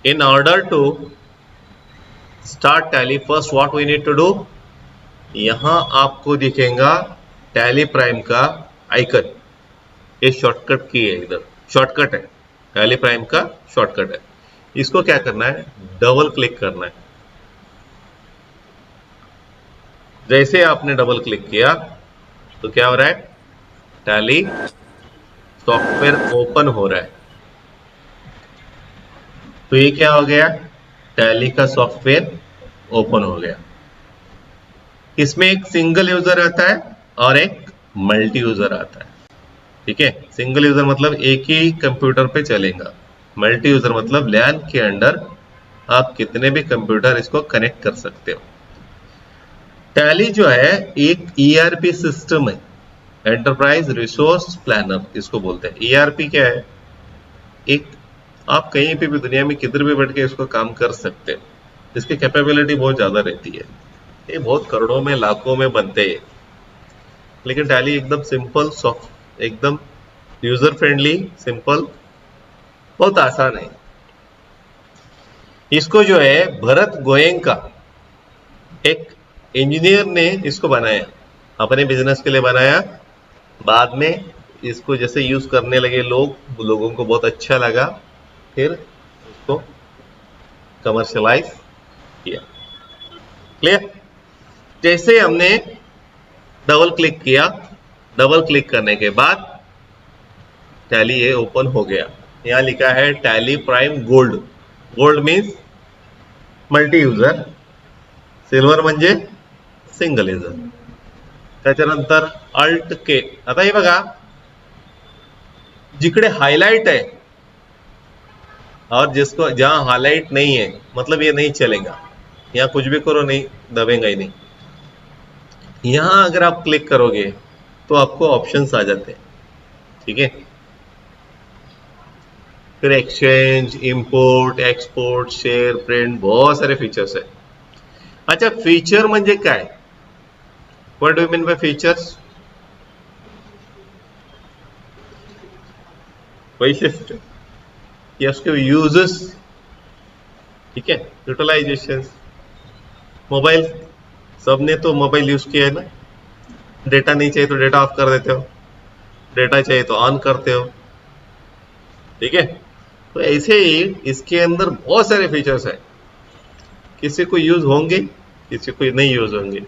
In order to start Tally, first what we need to do, यहां आपको दिखेगा Tally prime का icon, ये शॉर्टकट की है, इधर शॉर्टकट है, Tally प्राइम का शॉर्टकट है। इसको क्या करना है, डबल क्लिक करना है। जैसे आपने डबल क्लिक किया तो क्या हो रहा है, Tally सॉफ्टवेयर ओपन हो रहा है। तो ये क्या हो गया, Tally का सॉफ्टवेयर ओपन हो गया। इसमें एक सिंगल यूजर आता है और एक मल्टी यूजर आता है। ठीक है, सिंगल यूजर मतलब एक ही कंप्यूटर पे चलेगा, मल्टी यूजर मतलब लैन के अंदर आप कितने भी कंप्यूटर इसको कनेक्ट कर सकते हो। टैली जो है एक ईआरपी सिस्टम है, एंटरप्राइज रिसोर्स प्लानर इसको बोलते हैं। ईआरपी क्या है, एक आप कहीं पे भी दुनिया में किधर भी बैठ के इसको काम कर सकते हो। इसकी कैपेबिलिटी बहुत ज्यादा रहती है, ये बहुत करोड़ों में लाखों में बनते हैं। लेकिन टैली एकदम सिंपल सॉफ्ट, एकदम यूजर फ्रेंडली, सिंपल, बहुत आसान है। इसको जो है भरत गोयंका एक इंजीनियर ने इसको बनाया, अपने बिजनेस के लिए बनाया। बाद में इसको जैसे यूज करने लगे लोगों को बहुत अच्छा लगा, फिर उसको कमर्शलाइज किया। क्लियर, जैसे हमने डबल क्लिक किया, डबल क्लिक करने के बाद टैली ये ओपन हो गया। यहां लिखा है tally prime gold, gold means multi user, silver म्हणजे सिंगल युजर। त्याच्यानंतर अल्ट के, आता हे बघा जिकडे हाईलाइट है और जिसको जहां हाईलाइट नहीं है मतलब ये नहीं चलेगा, यहाँ कुछ भी करो नहीं दबेगा ही नहीं। यहां अगर आप क्लिक करोगे तो आपको ऑप्शंस आ जाते हैं। ठीक है, फिर exchange, import, export, share, print, बहुत सारे फीचर्स है। अच्छा, फीचर म्हणजे काय, what do you mean bye features, वैशिष्ट्य या उसके यूजेस। ठीक है, यूटिलाइजेशन, मोबाइल, सबने तो मोबाइल यूज किया है ना, डेटा नहीं चाहिए तो डेटा ऑफ कर देते हो, डेटा चाहिए तो ऑन करते हो। ठीक है, तो ऐसे ही इसके अंदर बहुत सारे फीचर्स है, किसी को यूज होंगे किसी को नहीं यूज होंगे।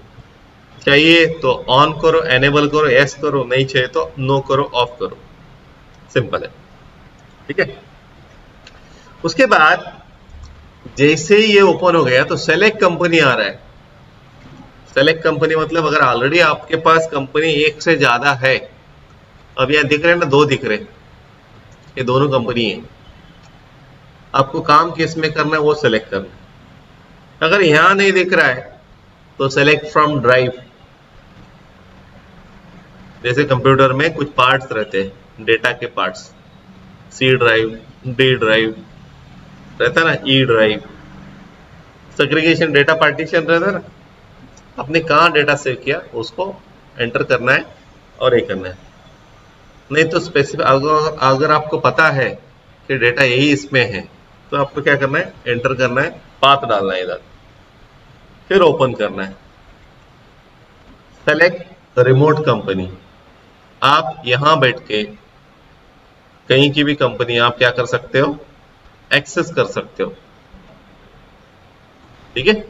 चाहिए तो ऑन करो, एनेबल करो, यस करो, नहीं चाहिए तो नो करो, ऑफ करो, सिंपल है। ठीक है, उसके बाद जैसे ही ये ओपन हो गया तो सेलेक्ट कंपनी आ रहा है। सेलेक्ट कंपनी मतलब अगर ऑलरेडी आपके पास कंपनी एक से ज्यादा है, अब यहां दिख रहे हैं ना, दो दिख रहे, ये दोनों कंपनी है, आपको काम किस में करना है वो सेलेक्ट करना है। अगर यहां नहीं दिख रहा है तो सेलेक्ट फ्रॉम ड्राइव, जैसे कंप्यूटर में कुछ पार्ट्स रहते हैं, डेटा के parts, C drive, D drive रहता है ना, E drive, segregation data partition रहता है ना, आपने कहाँ डेटा सेव किया उसको एंटर करना है और ये करना है। नहीं तो स्पेसिफिक अगर आपको पता है कि डेटा यही इसमें है तो आपको क्या करना है, एंटर करना है, पाथ डालना है इधर, फिर ओपन करना है। सेलेक्ट रिमोट कंपनी, आप यहां बैठ के कहीं की भी कंपनी आप क्या कर सकते हो, एक्सेस कर सकते हो। ठीक है,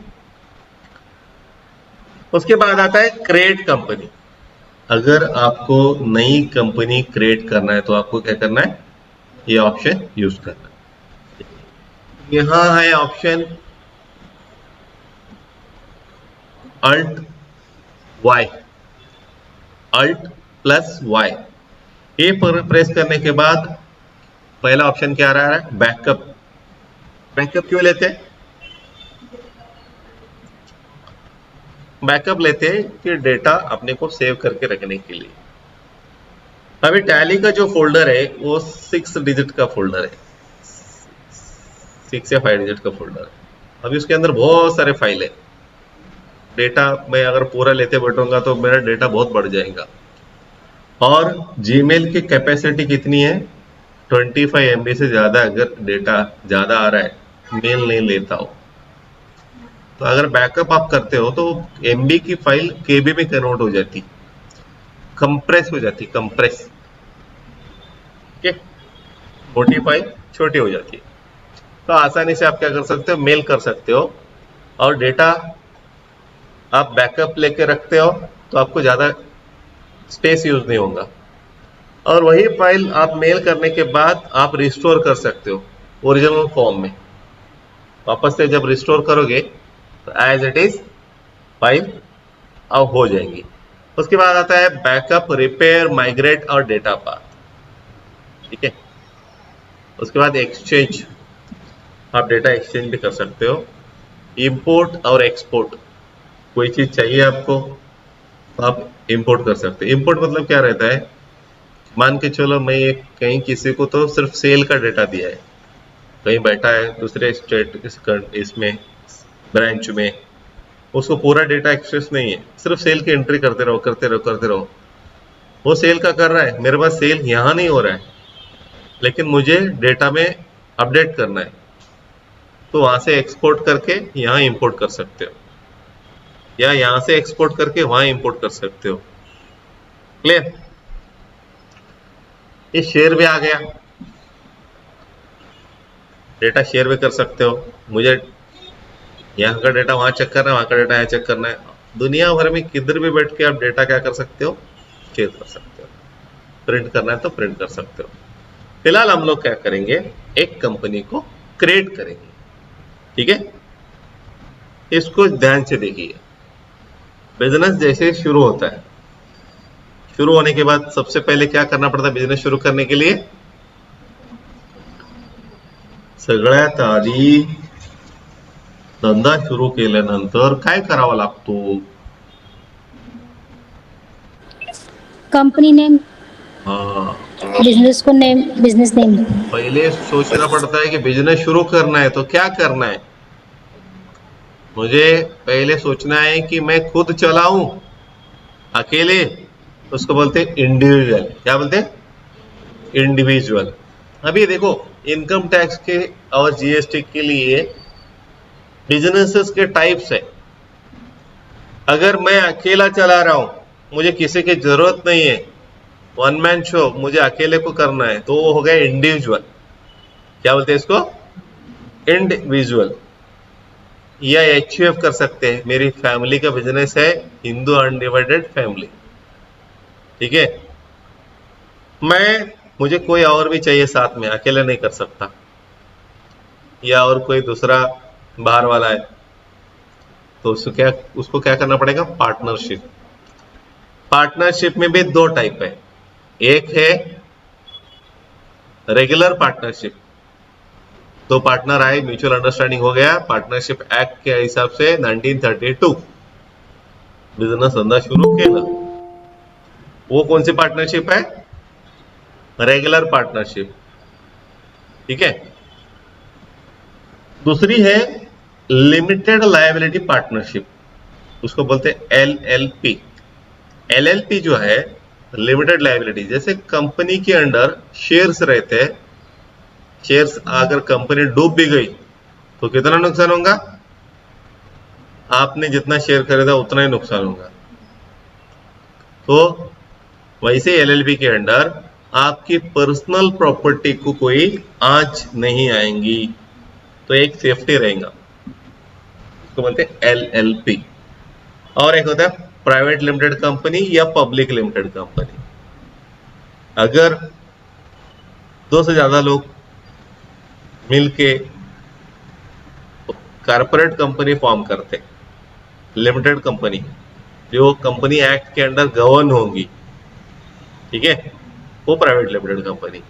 उसके बाद आता है क्रिएट कंपनी। अगर आपको नई कंपनी क्रिएट करना है तो आपको क्या करना है, ये ऑप्शन यूज करना है। यहां है option alt Y, alt plus Y, ये प्रेस करने के बाद पहला ऑप्शन क्या आ रहा है, बैकअप। बैकअप क्यों लेते हैं, बैकअप लेते हैं कि डेटा अपने को सेव करके रखने के लिए। अभी टैली का जो फोल्डर है वो 6 डिजिट का फोल्डर है, 6 या 5 डिजिट का फोल्डर है। अभी उसके अंदर बहुत सारे फाइल है, डेटा मैं अगर पूरा लेते बैठूंगा तो मेरा डेटा बहुत बढ़ जाएगा। और जीमेल की कैपेसिटी कितनी है, 25 MB से ज्यादा अगर डेटा ज्यादा आ रहा है मेल नहीं लेता हो। तो अगर बैकअप आप करते हो तो एमबी की फाइल केबी में कन्वर्ट हो जाती, कंप्रेस हो जाती, कंप्रेस। ठीक है, मोटी फाइल छोटी हो जाती है। तो आसानी से आप क्या कर सकते हो, मेल कर सकते हो, और डेटा आप बैकअप लेके रखते हो तो आपको ज्यादा स्पेस यूज नहीं होगा। और वही फाइल आप मेल करने के बाद आप रिस्टोर कर सकते हो ओरिजिनल फॉर्म में। वापस से जब रिस्टोर करोगे तो एज इट इज फाइल अब हो जाएंगी। उसके बाद आता है बैकअप, रिपेयर, माइग्रेट और डेटा पाथ। ठीक है, उसके बाद एक्सचेंज, आप डेटा एक्सचेंज भी कर सकते हो। इंपोर्ट और एक्सपोर्ट, कोई चीज चाहिए आपको तो आप इंपोर्ट कर सकते हो। इंपोर्ट मतलब क्या रहता है, मान के चलो मैं एक कहीं किसी को तो सिर्फ सेल का डेटा दिया है, कहीं बैठा है दूसरे स्टेट इसमें ब्रांच में, उसको पूरा डेटा एक्सेस नहीं है, सिर्फ सेल की एंट्री करते रहो करते रहो करते रहो। वो सेल का कर रहा है, मेरे पास सेल यहाँ नहीं हो रहा है, लेकिन मुझे डेटा में अपडेट करना है, तो वहां से एक्सपोर्ट करके यहाँ इंपोर्ट कर सकते हो, या यहाँ से एक्सपोर्ट करके वहां इंपोर्ट कर सकते हो। क्लियर? ये शेयर भी आ गया, डेटा शेयर भी कर सकते हो। मुझे यहाँ का डेटा वहां चेक करना है, वहां का डेटा यहाँ चेक करना है, दुनिया भर में किधर भी बैठ के आप डेटा क्या कर सकते हो, शेयर कर सकते हो। प्रिंट करना है तो प्रिंट कर सकते हो। फिलहाल हम लोग क्या करेंगे, एक कंपनी को क्रिएट करेंगे। ठीक है, इसको ध्यान से देखिए। बिजनेस जैसे शुरू होता है, शुरू होने के बाद सबसे पहले क्या करना पड़ता है बिजनेस शुरू करने के लिए, सगळ्यात आधी धंदा सुरू केल्यानंतर काय करावं लागतो, कंपनी नेम, हाँ, बिजनेस को नेम, बिजनेस नेम। पहले सोचना पड़ता है कि बिजनेस शुरू करना है तो क्या करना है। मुझे पहले सोचना है कि मैं खुद चलाऊं अकेले, उसको बोलते हैं इंडिविजुअल। क्या बोलते हैं, इंडिविजुअल। अभी देखो, इनकम टैक्स के और जीएसटी के लिए बिजनेसेस के टाइप्स है। अगर मैं अकेला चला रहा हूं, मुझे किसी की जरूरत नहीं है, वन मैन शो, मुझे अकेले को करना है, तो वो हो गया इंडिविजुअल। क्या बोलते हैं इसको, इंडिविजुअल। या एचयूएफ कर सकते हैं, मेरी फैमिली का बिजनेस है, हिंदू अनडिवाइडेड फैमिली। ठीक है, मुझे कोई और भी चाहिए साथ में, अकेले नहीं कर सकता, या और कोई दूसरा बाहर वाला है, तो उसको क्या करना पड़ेगा, पार्टनरशिप। पार्टनरशिप में भी दो टाइप है, एक है रेगुलर पार्टनरशिप, दो पार्टनर आए, म्यूचुअल अंडरस्टैंडिंग हो गया, पार्टनरशिप एक्ट के हिसाब से 1932 बिजनेस धंदा शुरू केला। वो कौन सी पार्टनरशिप है, रेगुलर पार्टनरशिप। ठीक है, दूसरी है लिमिटेड लायबिलिटी पार्टनरशिप, उसको बोलते हैं एलएलपी। एलएलपी जो है लिमिटेड लायबिलिटी, जैसे कंपनी के अंडर शेयर्स रहते हैं, शेयर्स अगर कंपनी डूब भी गई तो कितना नुकसान होगा, आपने जितना शेयर खरीदा उतना ही नुकसान होगा। तो वैसे एलएलपी के अंडर आपकी पर्सनल प्रॉपर्टी को कोई आंच नहीं आएंगी, तो एक सेफ्टी रहेगा, उसको बोलते हैं एलएलपी। और एक होता है प्राइवेट लिमिटेड कंपनी या पब्लिक लिमिटेड कंपनी। अगर दो से ज्यादा लोग मिलके कारपोरेट कंपनी फॉर्म करते, लिमिटेड कंपनी, जो कंपनी एक्ट के अंडर गवर्न होगी, ठीक है, वो प्राइवेट लिमिटेड कंपनी।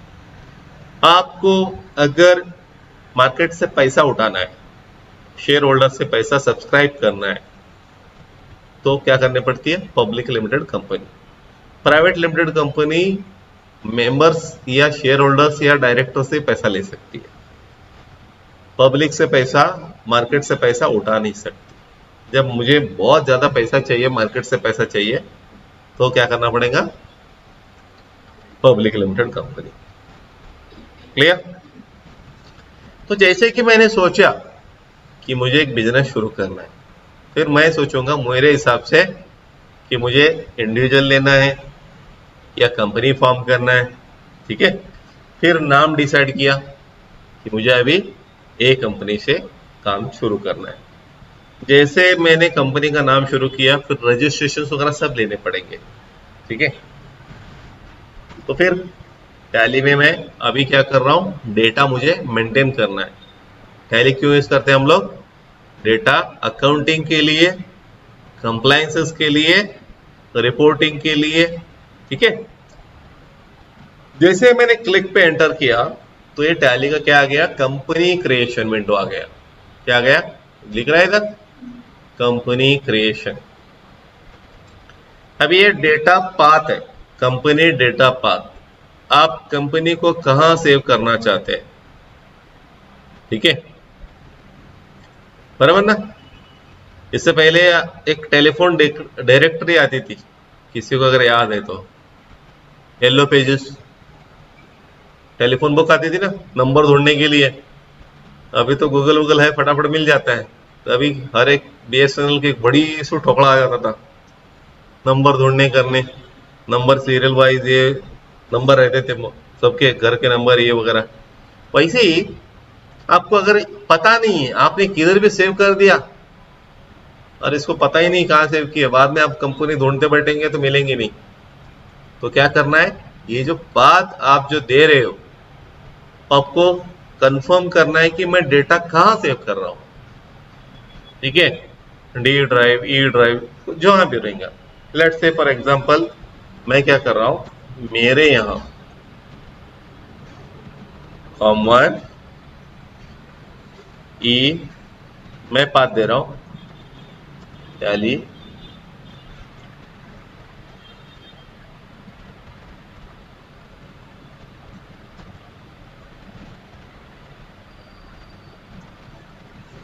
आपको अगर मार्केट से पैसा उठाना है, शेयर होल्डर से पैसा सब्सक्राइब करना है, तो क्या करनी पड़ती है, public limited company. Private limited company members या शेयर होल्डर्स या डायरेक्टर से पैसा ले सकती है, पब्लिक से पैसा, मार्केट से पैसा उठा नहीं सकती। जब मुझे बहुत ज्यादा पैसा चाहिए, मार्केट से पैसा चाहिए, तो क्या करना पड़ेगा, पब्लिक लिमिटेड कंपनी। क्लियर? तो जैसे कि मैंने सोचा कि मुझे एक बिजनेस शुरू करना है, फिर मैं सोचूंगा मेरे हिसाब से कि मुझे इंडिविजुअल लेना है या कंपनी फॉर्म करना है। ठीक है, फिर नाम डिसाइड किया कि मुझे अभी ए कंपनी से काम शुरू करना है। जैसे मैंने कंपनी का नाम शुरू किया, फिर रजिस्ट्रेशन वगैरह सब लेने पड़ेंगे। ठीक है, तो फिर टैली में मैं अभी क्या कर रहा हूँ, डेटा मुझे मेंटेन करना है। टैली क्यों यूज करते हैं हम लोग? डेटा अकाउंटिंग के लिए, कंप्लायंसेस के लिए, रिपोर्टिंग के लिए। ठीक है, जैसे मैंने क्लिक पे एंटर किया तो ये टैली का क्या आ गया, कंपनी क्रिएशन विंडो आ गया। क्या आ गया, लिख रहा है इधर कंपनी क्रिएशन। अब ये डेटा पाथ है, कंपनी डेटा पाथ। आप कंपनी को कहां सेव करना चाहते हैं? ठीक है, बराबर ना। इससे पहले एक टेलीफोन डायरेक्टरी आती थी, किसी को अगर याद है तो, येलो पेजेस टेलीफोन बुक आती थी ना नंबर ढूंढने के लिए। अभी तो गूगल वूगल है, फटाफट मिल जाता है। तो अभी हर एक बीएसएनएल की एक बड़ी सी ठोकड़ा आ जाता था नंबर ढूंढने करने, नंबर सीरियल वाइज ये नंबर रहते थे सबके घर के नंबर ये वगैरह। वैसे ही आपको अगर पता नहीं है, आपने किधर भी सेव कर दिया और इसको पता ही नहीं कहाँ सेव किया, बाद में आप कंपनी ढूंढते बैठेंगे तो मिलेंगे नहीं। तो क्या करना है, ये जो बात आप जो दे रहे हो, आपको कंफर्म करना है कि मैं डेटा कहाँ सेव कर रहा हूँ। ठीक है, डी ड्राइव, ई ड्राइव, जहां भी रहेगा। लेट्स से फॉर एग्जांपल मैं क्या कर रहा हूं, मेरे यहां कॉमन ई मैं पाथ दे रहा हूं टैली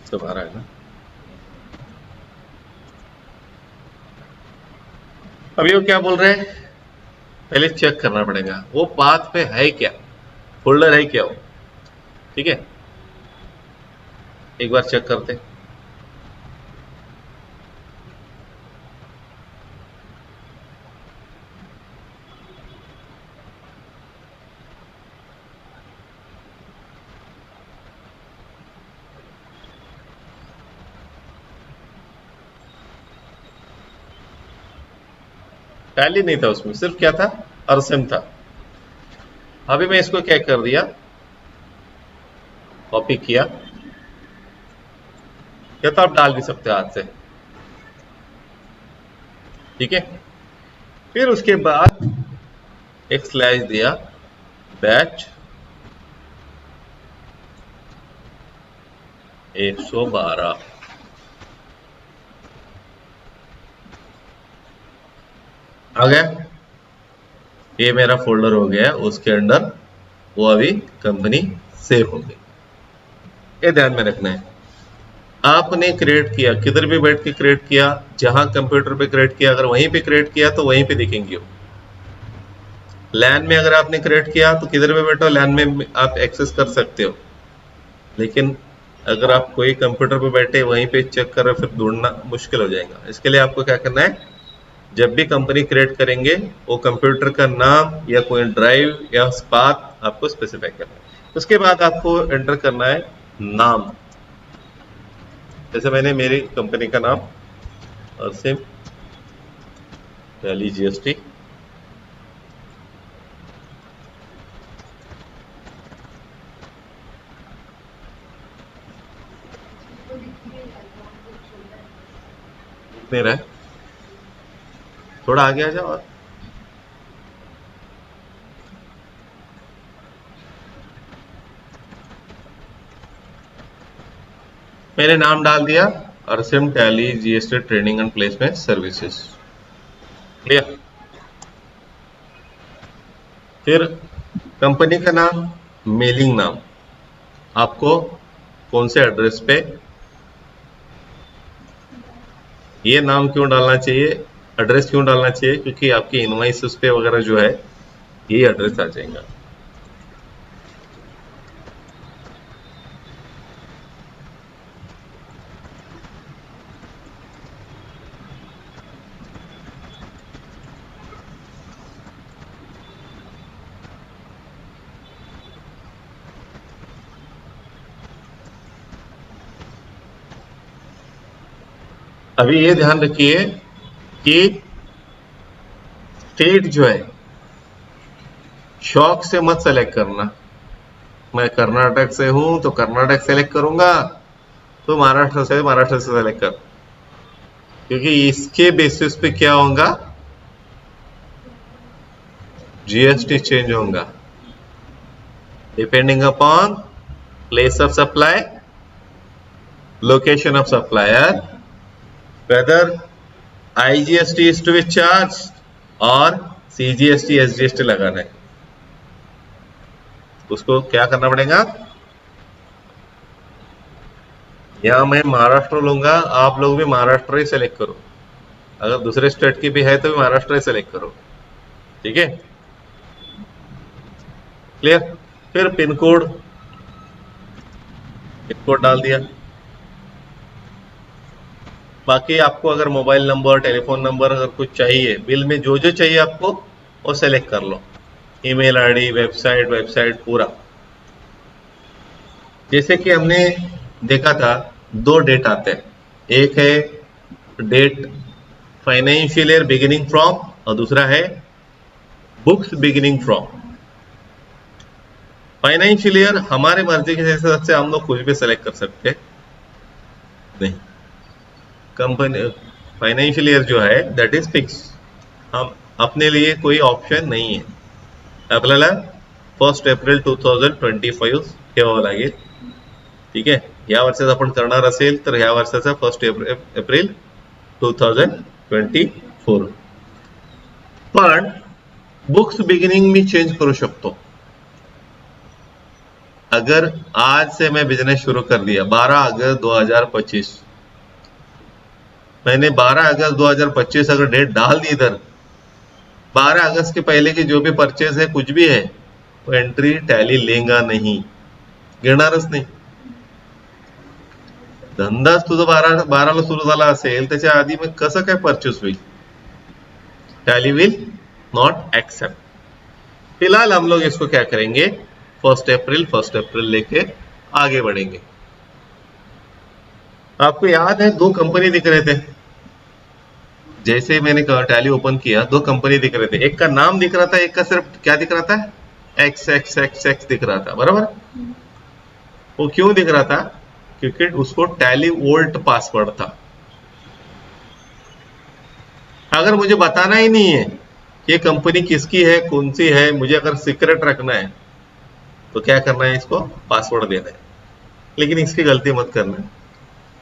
से बाहर आएगा। अभी वो क्या बोल रहे हैं, पहले चेक करना पड़ेगा वो पाथ पे है क्या, फोल्डर है क्या वो। ठीक है, एक बार चेक करते हैं। टैली नहीं था उसमें, सिर्फ क्या था, अरसिम था। अभी मैं इसको क्या कर दिया, कॉपी किया, या तो आप डाल भी सकते हो हाथ से। ठीक है, फिर उसके बाद एक स्लैश दिया, बैच 112 आ गया। ये मेरा फोल्डर हो गया, उसके अंदर वो अभी कंपनी सेव हो गई। ये ध्यान में रखना है, आपने क्रिएट किया किधर भी बैठ के क्रिएट किया, जहां कंप्यूटर पे क्रिएट किया, अगर वहीं पे क्रिएट किया तो वहीं पे दिखेंगे वो। लैन में अगर आपने क्रिएट किया तो किधर भी बैठो लैन में आप एक्सेस कर सकते हो, लेकिन अगर आप कोई कंप्यूटर पे बैठे वहीं पे चेक कर रहे, फिर ढूंढना मुश्किल हो जाएगा। इसके लिए आपको क्या करना है, जब भी कंपनी क्रिएट करेंगे वो कंप्यूटर का नाम या कोई ड्राइव या पाथ आपको स्पेसिफाई करना है। उसके बाद आपको एंटर करना है नाम। जैसे मैंने मेरी कंपनी का नाम अरसिम टैली जीएसटी, नहीं रहा है, थोड़ा आगे आ जाओ। और मैंने नाम डाल दिया अरसिम Tally GST training and placement services. Clear. फिर कंपनी का नाम, मेलिंग नाम, आपको कौन से एड्रेस पे ये नाम क्यों डालना चाहिए, एड्रेस क्यों डालना चाहिए, क्योंकि आपकी इनवाइसेस पे वगैरह जो है ये एड्रेस आ जाएगा। अभी ये ध्यान रखिए कि स्टेट जो है शौक से मत सेलेक्ट करना। मैं कर्नाटक से हूं तो कर्नाटक सेलेक्ट करूंगा, तो महाराष्ट्र से सेलेक्ट कर, क्योंकि इसके बेसिस पे क्या होगा, जीएसटी चेंज होगा depending upon place of supply, location of supplier, whether IGST is to be charge और सीजीएसटी एसजीएसटी लगाना है। उसको क्या करना पड़ेगा, यहां मैं महाराष्ट्र लूंगा, आप लोग भी महाराष्ट्र ही सेलेक्ट करो, अगर दूसरे स्टेट की भी है तो भी महाराष्ट्र ही सेलेक्ट करो, ठीक है, क्लियर। फिर पिन कोड डाल दिया। बाकी आपको अगर मोबाइल नंबर, टेलीफोन नंबर अगर कुछ चाहिए, बिल में जो जो चाहिए आपको वो सेलेक्ट कर लो, ईमेल आईडी, वेबसाइट पूरा। जैसे कि हमने देखा था, दो डेट आते हैं, एक है date financial year beginning from और दूसरा है books beginning from. Financial year हमारे मर्जी के हिसाब से हम लोग कुछ भी सेलेक्ट कर सकते नहीं, कंपनी फाइनेंशियल ईयर जो है दैट इज फिक्स, हम अपने लिए कोई ऑप्शन नाही आहे, आपल्याला 1 एप्रिल 2025 ठेवावं लागेल, ठीक आहे। या वर्षात आपण करणार असेल तर ह्या वर्षाचा 1 एप्रिल 2024, पण बुक्स बिगिनिंग मी चेंज करू शकतो। अगर आज से मैं बिजनेस शुरू कर दिया 12 अगस्त 2025, मैंने 12 अगस्त 2025 अगर डेट डाल दी इधर, 12 अगस्त के पहले की जो भी परचेज है कुछ भी है वो एंट्री टॅली लेगा नहीं, घेणारच नाही। धंदाच तुझा 12 ला सुरू झाला असेल त्याच्या आधी मग कसं काय परचेस होईल, टॅली विल नॉट एक्सेप्ट। फिलहाल हम लोग इसको क्या करेंगे, 1 अप्रैल लेके आगे बढ़ेंगे। आपको याद है दो कंपनी दिख रहे थे, जैसे मैंने टैली ओपन किया दो कंपनी दिख रहे थे, एक का नाम दिख रहा था, एक का सिर्फ क्या दिख रहा था, एक्स एक्स एक्स एक्स दिख रहा था, बराबर। वो क्यों दिख रहा था, क्योंकि उसको टैली वोल्ट पासवर्ड था। अगर मुझे बताना ही नहीं है कि ये कंपनी किसकी है, कौन सी है, मुझे अगर सीक्रेट रखना है तो क्या करना है, इसको पासवर्ड देना है। लेकिन इसकी गलती मत करना,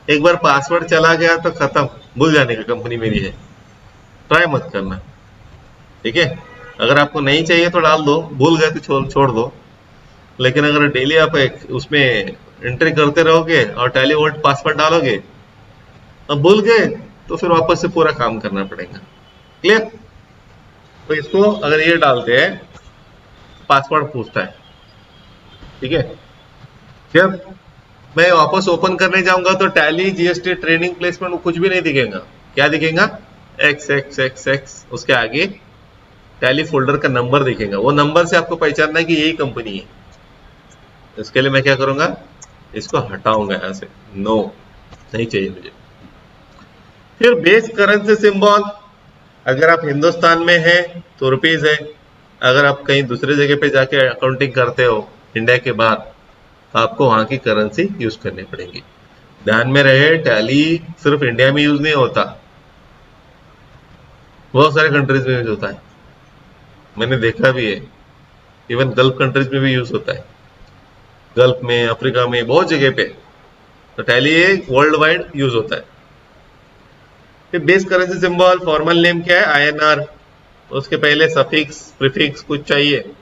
एक बार पासवर्ड चला गया तो खत्म, भूल जाने का कंपनी मेरी है, ट्राई मत करना, ठीक है। अगर आपको नहीं चाहिए तो डाल दो, भूल गए तो छोड़ दो, लेकिन अगर डेली आप उसमें एंट्री करते रहोगे और टैली वोल्ट पासवर्ड डालोगे, अब भूल गए तो फिर वापस से पूरा काम करना पड़ेगा, क्लियर। तो इसको अगर ये डालते हैं पासवर्ड पूछता है, ठीक है। जब मैं वापस ओपन करने जाऊंगा तो टैली जीएसटी ट्रेनिंग प्लेसमेंट कुछ भी नहीं दिखेगा, क्या दिखेगा, एक्स एक्स एक्स एक्स, उसके आगे टैली फोल्डर का नंबर दिखेगा, वो नंबर से आपको पहचानना है कि यही कंपनी है। इसके लिए मैं क्या करूंगा, इसको हटाऊंगा यहां से, नो नहीं चाहिए मुझे। फिर बेस करेंसी सिंबल, अगर आप हिंदुस्तान में हैं तो रुपीज है, अगर आप कहीं दूसरे जगह पे जाके अकाउंटिंग करते हो इंडिया के बाहर, तो आपको वहां की करेंसी यूज करनी पड़ेगी। ध्यान में रहे, टैली सिर्फ इंडिया में यूज नहीं होता, बहुत सारे कंट्रीज में यूज होता है, मैंने देखा भी है, इवन गल्फ कंट्रीज में भी यूज होता है, गल्फ में, अफ्रीका में, बहुत जगह पे तो टैली वर्ल्ड वाइड यूज होता है। फिर base currency symbol, formal name क्या है, आईएनआर, उसके पहले सफिक्स प्रीफिक्स कुछ चाहिए।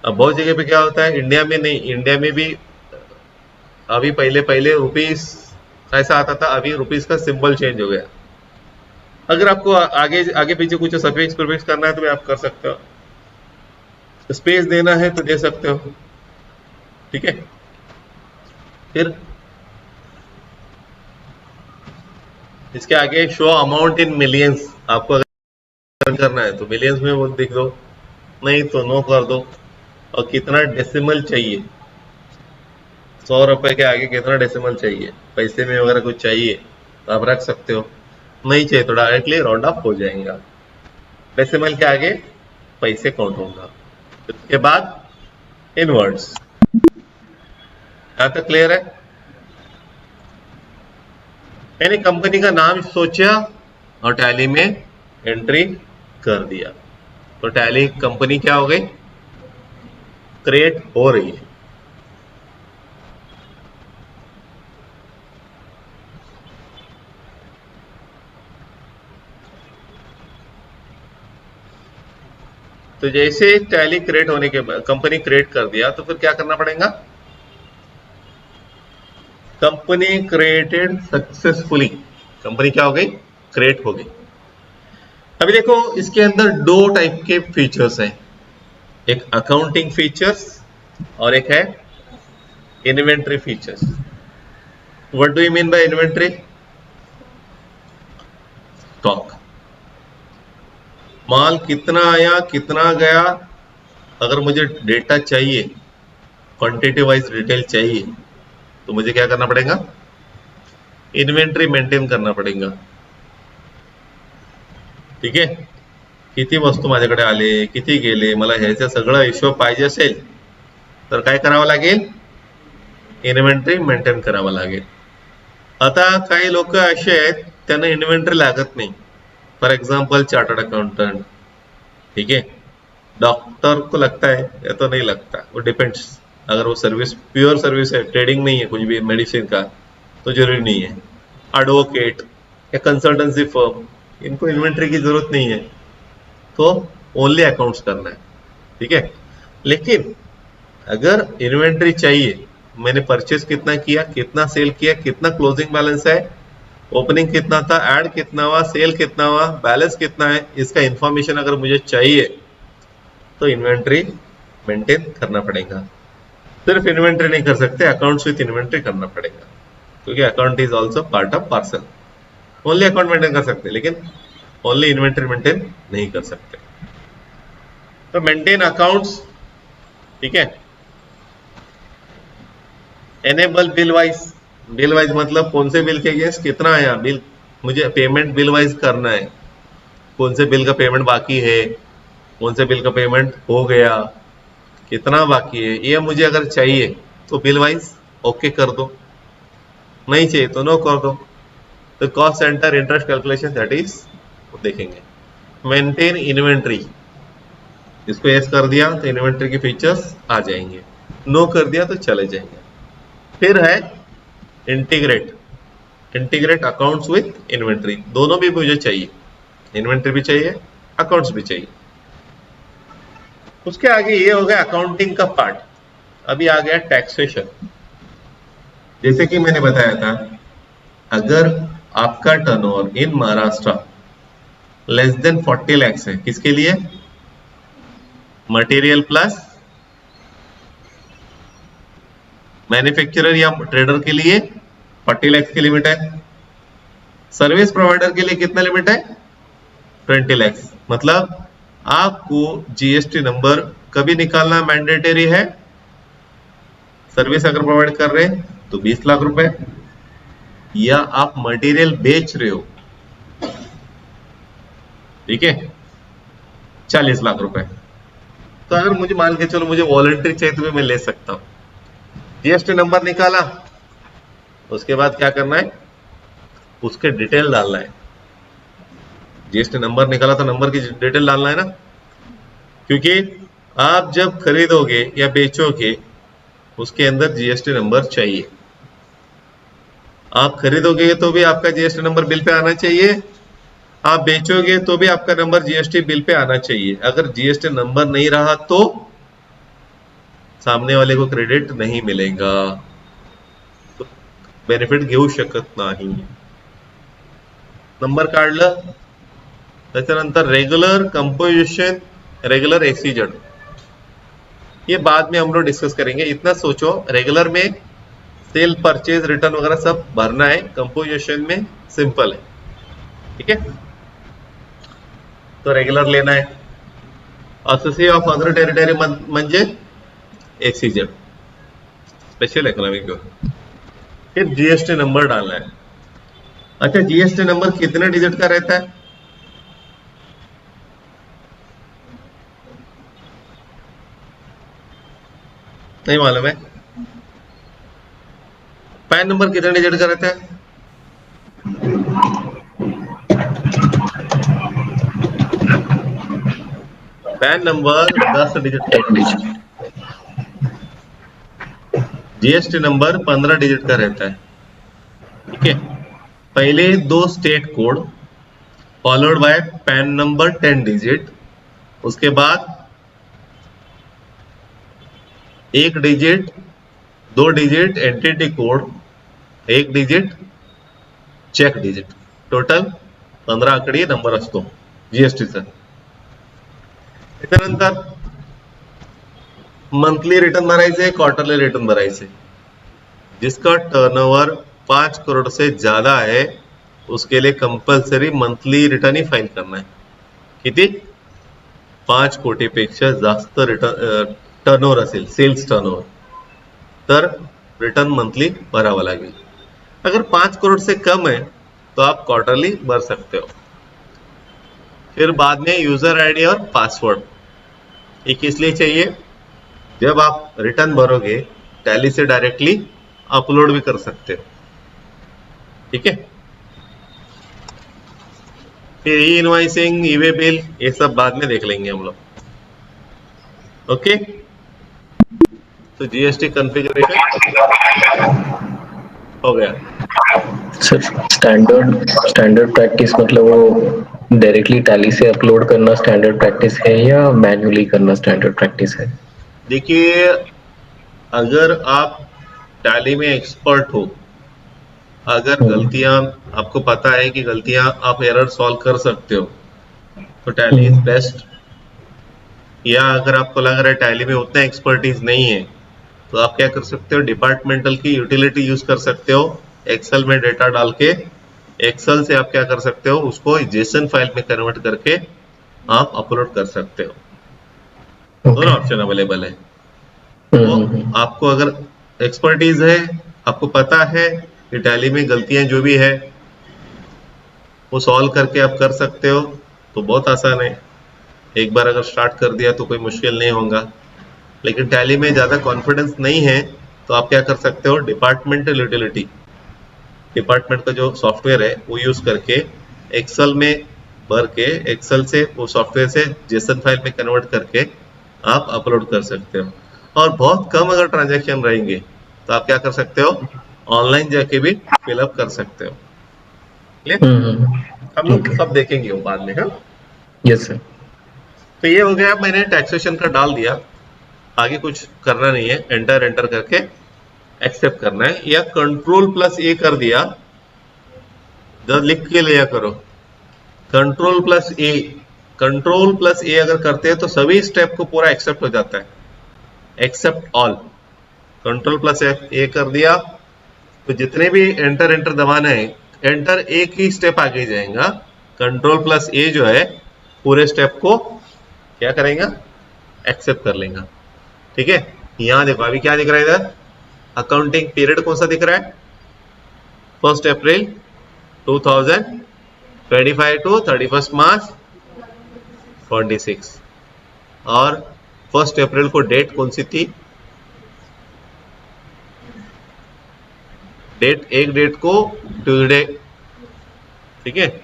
अब बहुत जगह पे क्या होता है, इंडिया में नहीं, इंडिया में भी अभी पहले रुपीस ऐसा आता था, अभी रुपीस का सिंबल चेंज हो गया। अगर आपको आगे आगे पीछे कुछ सफिक्स प्रीफिक्स करना है तो भी आप कर सकते हो, स्पेस देना है तो दे सकते हो, ठीक है। फिर इसके आगे शो अमाउंट इन मिलियंस, आपको अगर करना है तो मिलियंस में वो लिख दो, नहीं तो नो कर दो। और कितना डेसिमल चाहिए, 100 रुपए के आगे कितना डेसिमल चाहिए, पैसे में वगैरह कुछ चाहिए तो आप रख सकते हो। नहीं चाहिए तो डायरेक्टली राउंड ऑफ हो जाएगा। डेसिमल के आगे पैसे काउंट होगा। उसके बाद इनवर्ड्स। यहां तक क्लियर है? यानी कंपनी का नाम सोचा और टैली में एंट्री कर दिया, तो टैली कंपनी क्या हो गई? क्रिएट हो रही है। तो जैसे टैली क्रिएट होने के बाद कंपनी क्रिएट कर दिया, तो फिर क्या करना पड़ेगा? Company created successfully. कंपनी क्या हो गई? क्रिएट हो गई। अभी देखो इसके अंदर दो टाइप के फीचर्स हैं, एक अकाउंटिंग फीचर्स और एक है inventory features. What do you mean by inventory? Stock. माल कितना आया, कितना गया, अगर मुझे डेटा चाहिए, क्वांटिटी वाइज डिटेल चाहिए, तो मुझे क्या करना पड़ेगा? इन्वेंट्री मेंटेन करना पड़ेगा। ठीक आहे? किती वस्तू माझ्याकडे आले, किती गेले, मला ह्याचा सगळं हिशोब पाहिजे असेल तर काय करावं लागेल? इन्व्हेंटरी मेंटेन करावं लागेल। आता काही लोक असे आहेत त्यांना इन्व्हेंटरी लागत नाही, फॉर एग्जांपल चार्टर्ड अकाउंटेंट, ठीक है, डॉक्टर को लगता है या तो नहीं लगता, वो डिपेंड्स। अगर वो सर्विस प्योर सर्विस है, ट्रेडिंग नहीं है कुछ भी मेडिसिन का, तो जरूरी नहीं है। एडवोकेट या कंसल्टेंसी फर्म, इनको इन्वेंट्री की जरूरत नहीं है, तो ओनली अकाउंट्स करना है। ठीक है, लेकिन अगर इन्वेंट्री चाहिए, मैंने परचेज कितना किया, कितना सेल किया, कितना क्लोजिंग बैलेंस है, ओपनिंग कितना था, ऐड कितना हुआ, सेल कितना हुआ, बैलेंस कितना है, इसका इंफॉर्मेशन अगर मुझे चाहिए तो इन्वेंट्री मेंटेन करना पड़ेगा। सिर्फ इन्वेंट्री नहीं कर सकते, अकाउंट्स विथ इन्वेंट्री करना पड़ेगा, क्योंकि account is also part of parcel. Only account maintain कर सकते, लेकिन ओनली इन्वेंट्री मेंटेन नहीं कर सकते। तो मेंटेन अकाउंट्स, ठीक है। Enable bill wise. Bill wise मतलब कौन से बिल के अगेंस्ट कितना आया, बिल मुझे पेमेंट बिल वाइज करना है, कौन से बिल का पेमेंट बाकी है, कौन से बिल का पेमेंट हो गया, कितना बाकी है, ये मुझे अगर चाहिए तो बिल वाइज ओके कर दो, नहीं चाहिए तो नो कर दो। तो cost centre interest calculation that is देखेंगे। मेंटेन इन्वेंट्री, इसको यस कर दिया तो इन्वेंट्री के फीचर्स आ जाएंगे, नो कर दिया तो चले जाएंगे। फिर है integrate. Integrate accounts with inventory, दोनों भी मुझे चाहिए, इन्वेंट्री भी चाहिए, अकाउंट्स भी चाहिए। उसके आगे ये हो गया अकाउंटिंग का पार्ट। अभी आ गया टैक्सेशन। जैसे कि मैंने बताया था, अगर आपका turnover in Maharashtra less than 40 lakh है, किसके लिए? मटेरियल प्लस मैन्युफैक्चरर या ट्रेडर के लिए 40 लाख की लिमिट है। सर्विस प्रोवाइडर के लिए कितना लिमिट है? 20 लाख। मतलब आपको जीएसटी नंबर कभी निकालना मैंडेटरी है। सर्विस अगर प्रोवाइड कर रहे हैं तो 20 लाख रुपए, या आप मटेरियल बेच रहे हो, ठीक है, 40 लाख रुपए। तो अगर मुझे मान के चलो मुझे वॉलंटरी चाहिए तो भी मैं ले सकता हूं। जीएसटी नंबर निकाला, उसके बाद क्या करना है? उसके डिटेल डालना है। जीएसटी नंबर निकाला तो नंबर की डिटेल डालना है ना, क्योंकि आप जब खरीदोगे या बेचोगे उसके अंदर जीएसटी नंबर चाहिए। आप खरीदोगे तो भी आपका जीएसटी नंबर बिल पे आना चाहिए, आप बेचोगे तो भी आपका नंबर जीएसटी बिल पे आना चाहिए। अगर जीएसटी नंबर नहीं रहा तो सामने वाले को क्रेडिट नहीं मिलेगा, तो बेनिफिट घेऊ शकत नाही। नंबर काढलं, त्याच्यानंतर रेगुलर कंपोजिशन, रेगुलर एक्सीजन, ये बाद में हम लोग डिस्कस करेंगे। इतना सोचो, रेगुलर में सेल परचेज रिटर्न वगैरह सब भरना है, कंपोजिशन में सिंपल है, ठीक है। तो रेगुलर लेना है। असोसिएट ऑफ अदर टेरिटरी म्हणजे एक्सीजन, स्पेशल इकोनॉमिक जोन। फिर जीएसटी नंबर डालना है। अच्छा, जीएसटी नंबर कितने डिजिट का रहता है? नहीं मालूम है। पैन नंबर कितने डिजिट का रहता है? पैन नंबर 10 डिजिट का 10 रहता है। digit. जीएसटी नंबर 15 डिजिट का रहता है। ठीक है, पहले दो state code followed by pan number 10 digit, उसके बाद एक डिजिट, दो डिजिट एंटिटी कोड, एक डिजिट चेक डिजिट, टोटल 15 आकडी नंबर असतो जीएसटीचा. त्याच्यानंतर मंथली रिटर्न भरायचे, क्वार्टरली रिटर्न भरायचे. जिसका टर्नओवर 5 करोड़ से ज्यादा है उसके लिए कंपल्सरी मंथली रिटर्न ही फाईल करना है. किती? 5 कोटीपेक्षा जास्त रिटर्न टर्नओवर असेल, सेल्स टर्नओवर, तर रिटर्न मंथली भरावा लागेल. अगर 5 करोड़ से कम है तो आप क्वार्टरली भर सकते हो. फिर बाद में यूजर आईडी और पासवर्ड, ये किस लिए चाहिए? जब आप रिटर्न भरोगे टैली से डायरेक्टली अपलोड भी कर सकते हो. ठीक है, फिर ई इनवाइसिंग, ई वे बिल, ये सब बाद में देख लेंगे हम लोग. ओके, तो जीएसटी कॉन्फ़िगरेशन हो गया. सर स्टैंडर्ड प्रैक्टिस मतलब वो डायरेक्टली टैली से अपलोड करना स्टैंडर्ड प्रैक्टिस है या मैन्युअली करना स्टैंडर्ड प्रैक्टिस है? देखिए, अगर आप टैली में एक्सपर्ट हो, अगर गलतियां आपको पता है कि गलतियां आप एरर सॉल्व कर सकते हो, तो टैली इज बेस्ट. या अगर आपको लग रहा है टैली में उतना एक्सपर्टीज नहीं है, तो आप क्या कर सकते हो, डिपार्टमेंटल की यूटिलिटी यूज कर सकते हो. एक्सेल में डेटा डाल के एक्सेल से आप क्या कर सकते हो, उसको जेसन फाइल में कन्वर्ट करके आप अपलोड कर सकते हो. दोनों ऑप्शन अवेलेबल है. तो आपको अगर एक्सपर्टीज है, आपको पता है कि टैली में गलतियां जो भी है वो सॉल्व करके आप कर सकते हो, तो बहुत आसान है. एक बार अगर स्टार्ट कर दिया तो कोई मुश्किल नहीं होगा. लेकिन टैली में ज्यादा कॉन्फिडेंस नहीं है तो आप क्या कर सकते हो, डिपार्टमेंटल यूटिलिटी, डिपार्टमेंट का जो सॉफ्टवेयर है वो यूज करके एक्सेल में भर के एक्सेल से वो सॉफ्टवेयर से जेसन फाइल में कन्वर्ट करके आप अपलोड कर सकते हो. और बहुत कम अगर ट्रांजैक्शन रहेंगे तो आप क्या कर सकते हो, ऑनलाइन जाके भी फिलअप कर सकते हो. क्लियर? हम लोग ओके. सब देखेंगे वो बाद में. हाँ, यस सर. तो ये हो गया. मैंने टैक्सेशन का डाल दिया, आगे कुछ करना नहीं है. एंटर एंटर करके एक्सेप्ट करना है, या कंट्रोल प्लस ए कर दिया, जब लिख के लिया करो कंट्रोल प्लस ए. कंट्रोल प्लस ए अगर करते हैं तो सभी स्टेप को पूरा एक्सेप्ट हो जाता है, एक्सेप्ट ऑल. कंट्रोल प्लस ए कर दिया तो जितने भी एंटर एंटर दबाना है, एंटर एक ही स्टेप आगे जाएगा. कंट्रोल प्लस ए जो है पूरे स्टेप को क्या करेगा, एक्सेप्ट कर लेगा. ठीक है, यहां देखो अभी क्या दिख रहा है इधर, अकाउंटिंग पीरियड कौन सा दिख रहा है, 1 अप्रैल 2025 टू 31 मार्च 26. और 1 अप्रैल को डेट कौन सी थी, डेट एक डेट को ट्यूसडे. ठीक है,